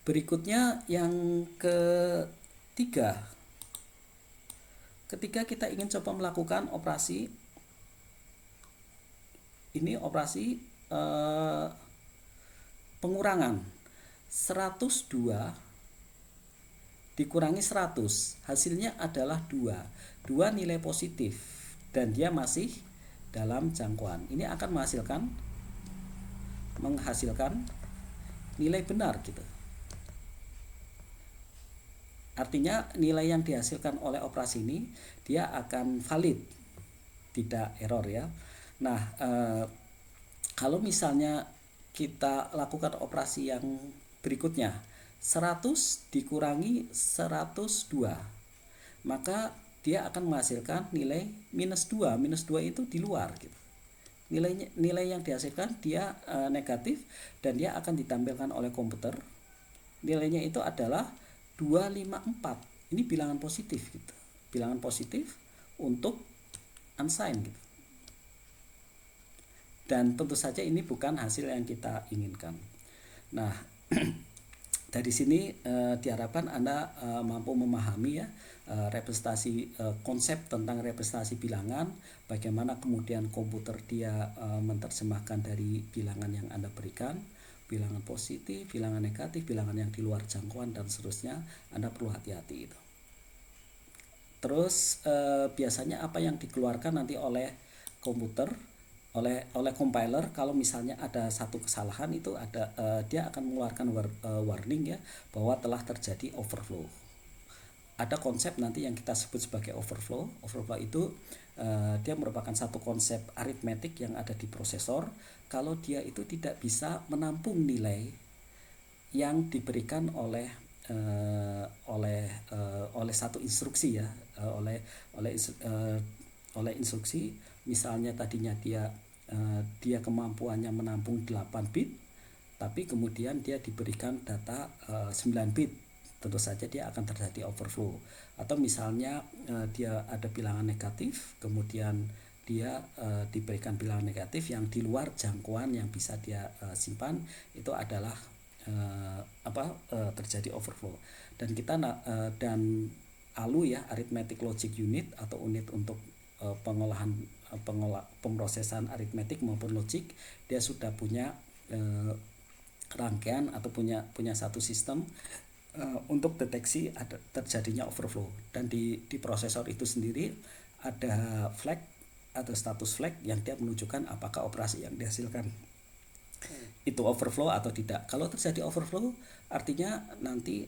Berikutnya yang ketiga, ketika kita ingin coba melakukan operasi ini, operasi pengurangan 102 dikurangi 100, hasilnya adalah 2 nilai positif dan dia masih dalam jangkauan. Ini akan menghasilkan nilai benar gitu. Artinya nilai yang dihasilkan oleh operasi ini dia akan valid, tidak error ya. Nah, kalau misalnya kita lakukan operasi yang berikutnya, 100 dikurangi 102, maka dia akan menghasilkan nilai minus 2. Minus 2 itu di luar gitu. Nilai yang dihasilkan dia negatif dan dia akan ditampilkan oleh komputer. Nilainya itu adalah 254. Ini bilangan positif gitu. Bilangan positif untuk unsigned gitu. Dan tentu saja ini bukan hasil yang kita inginkan. Nah, dari sini diharapkan Anda mampu memahami ya representasi konsep tentang representasi bilangan, bagaimana kemudian komputer dia menerjemahkan dari bilangan yang Anda berikan, bilangan positif, bilangan negatif, bilangan yang di luar jangkauan dan seterusnya. Anda perlu hati-hati itu. Terus biasanya apa yang dikeluarkan nanti oleh komputer, oleh compiler kalau misalnya ada satu kesalahan itu ada dia akan mengeluarkan warning ya bahwa telah terjadi overflow. Ada konsep nanti yang kita sebut sebagai overflow. Overflow itu dia merupakan satu konsep aritmetik yang ada di prosesor kalau dia itu tidak bisa menampung nilai yang diberikan oleh satu instruksi ya, oleh instruksi. Misalnya tadinya dia kemampuannya menampung 8 bit, tapi kemudian dia diberikan data 9 bit, tentu saja dia akan terjadi overflow. Atau misalnya dia ada bilangan negatif, kemudian dia diberikan bilangan negatif yang di luar jangkauan yang bisa dia simpan, itu adalah terjadi overflow. Dan kita dan ALU ya, arithmetic logic unit atau unit untuk pemrosesan aritmetik maupun logik, dia sudah punya rangkaian atau punya satu sistem untuk deteksi terjadinya overflow. Dan di prosesor itu sendiri ada flag atau status flag yang dia menunjukkan apakah operasi yang dihasilkan itu overflow atau tidak. Kalau terjadi overflow artinya nanti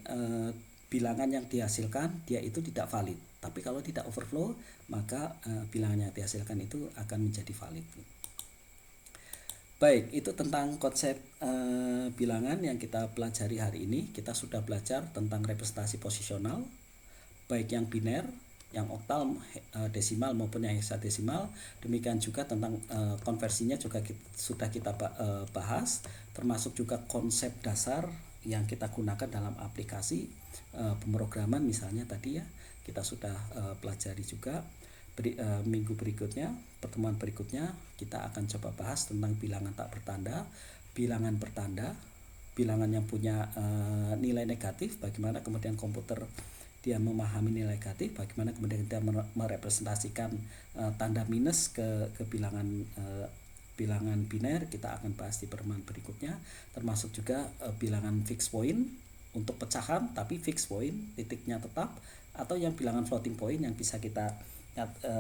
bilangan yang dihasilkan dia itu tidak valid. Tapi kalau tidak overflow maka bilangan yang dihasilkan itu akan menjadi valid. Baik, itu tentang konsep bilangan yang kita pelajari hari ini. Kita sudah belajar tentang representasi posisional, baik yang biner, yang oktal, desimal maupun yang heksadesimal. Demikian juga tentang konversinya juga sudah kita bahas, termasuk juga konsep dasar yang kita gunakan dalam aplikasi pemrograman misalnya tadi ya. Kita sudah pelajari juga. Minggu berikutnya, pertemuan berikutnya kita akan coba bahas tentang bilangan tak bertanda, bilangan bertanda, bilangan yang punya nilai negatif, bagaimana kemudian komputer dia memahami nilai negatif, bagaimana kemudian dia merepresentasikan tanda minus ke bilangan biner. Kita akan bahas di pertemuan berikutnya, termasuk juga bilangan fixed point untuk pecahan tapi fixed point, titiknya tetap, atau yang bilangan floating point yang bisa kita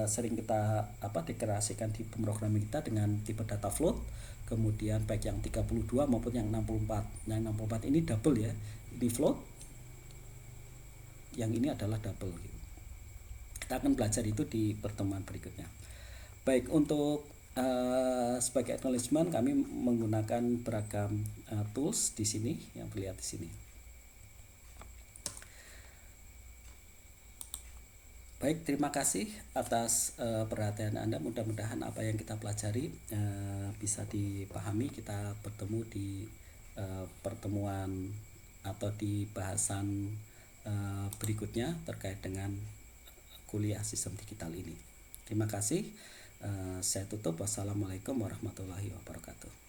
sering kita deklarasikan di pemrograman kita dengan tipe data float, kemudian baik yang 32 maupun yang 64. Yang 64 ini double ya, ini float, yang ini adalah double gitu. Kita akan belajar itu di pertemuan berikutnya. Baik, untuk sebagai acknowledgement kami menggunakan beragam tools di sini yang terlihat di sini. Baik, terima kasih atas perhatian Anda. Mudah-mudahan apa yang kita pelajari bisa dipahami. Kita bertemu di pertemuan atau di bahasan berikutnya terkait dengan kuliah sistem digital ini. Terima kasih. Saya tutup. Wassalamualaikum warahmatullahi wabarakatuh.